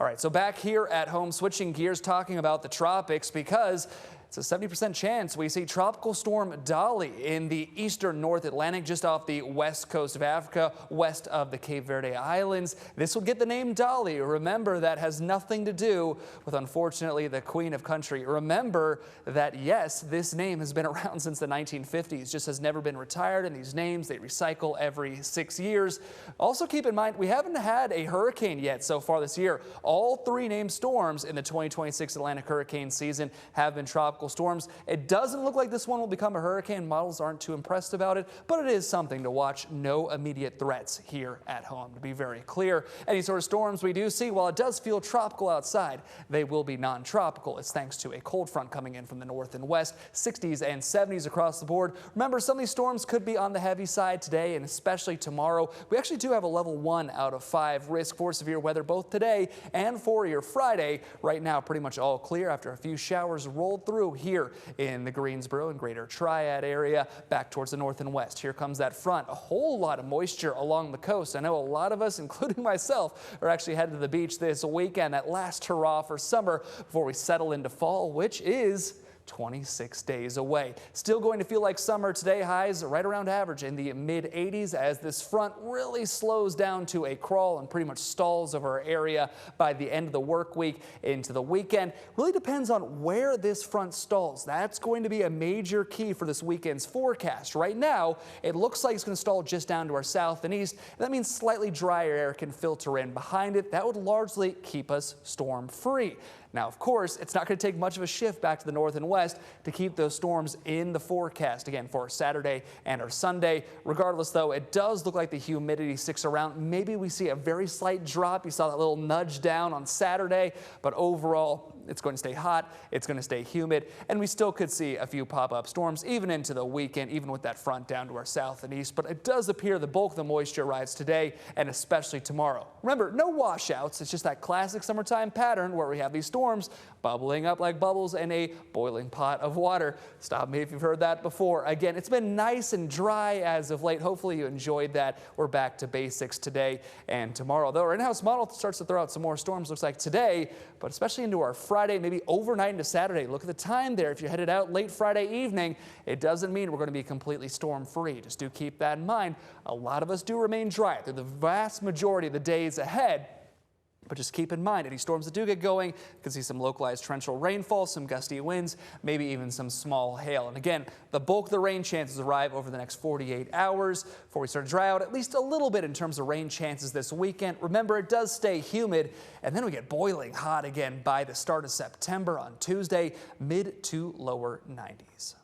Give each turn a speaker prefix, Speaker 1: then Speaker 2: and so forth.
Speaker 1: All right, so back here at home, switching gears, talking about the tropics because it's a 70% chance we see Tropical Storm Dolly in the eastern North Atlantic, just off the west coast of Africa, west of the Cape Verde Islands. This will get the name Dolly. Remember, that has nothing to do with, unfortunately, the Queen of Country. Remember that, yes, this name has been around since the 1950s, just has never been retired, and these names, they recycle every 6 years. Also keep in mind, we haven't had a hurricane yet so far this year. All three named storms in the 2026 Atlantic hurricane season have been tropical storms. It doesn't look like this one will become a hurricane. Models aren't too impressed about it, but it is something to watch. No immediate threats here at home, to be very clear. Any sort of storms we do see, while it does feel tropical outside, they will be non-tropical. It's thanks to a cold front coming in from the north and west. 60s and 70s across the board. Remember, some of these storms could be on the heavy side today and especially tomorrow. We actually do have a level 1 out of 5 risk for severe weather both today and for your Friday. Right now, pretty much all clear after a few showers rolled through here in the Greensboro and Greater Triad area, back towards the north and west. Here comes that front. A whole lot of moisture along the coast. I know a lot of us, including myself, are actually headed to the beach this weekend. That last hurrah for summer before we settle into fall, which is 26 days away. Still going to feel like summer today. Highs right around average in the mid 80s as this front really slows down to a crawl and pretty much stalls over our area by the end of the work week into the weekend. Really depends on where this front stalls. That's going to be a major key for this weekend's forecast. Right now, it looks like it's going to stall just down to our south and east. That means slightly drier air can filter in behind it. That would largely keep us storm free. Now, of course, it's not going to take much of a shift back to the north and west to keep those storms in the forecast again for Saturday and our Sunday. Regardless, though, it does look like the humidity sticks around. Maybe we see a very slight drop. You saw that little nudge down on Saturday, but overall, it's going to stay hot. It's going to stay humid, and we still could see a few pop-up storms even into the weekend, even with that front down to our south and east. But it does appear the bulk of the moisture arrives today and especially tomorrow. Remember, no washouts. It's just that classic summertime pattern where we have these storms bubbling up like bubbles in a boiling pot of water. Stop me if you've heard that before. Again, it's been nice and dry as of late. Hopefully you enjoyed that. We're back to basics today and tomorrow. Though our in-house model starts to throw out some more storms, looks like today, but especially into our Friday, maybe overnight into Saturday. Look at the time there. If you're headed out late Friday evening, it doesn't mean we're going to be completely storm-free. Just do keep that in mind. A lot of us do remain dry through the vast majority of the days ahead. But just keep in mind, any storms that do get going, you can see some localized torrential rainfall, some gusty winds, maybe even some small hail. And again, the bulk of the rain chances arrive over the next 48 hours before we start to dry out at least a little bit in terms of rain chances this weekend. Remember, it does stay humid, and then we get boiling hot again by the start of September on Tuesday, mid to lower 90s.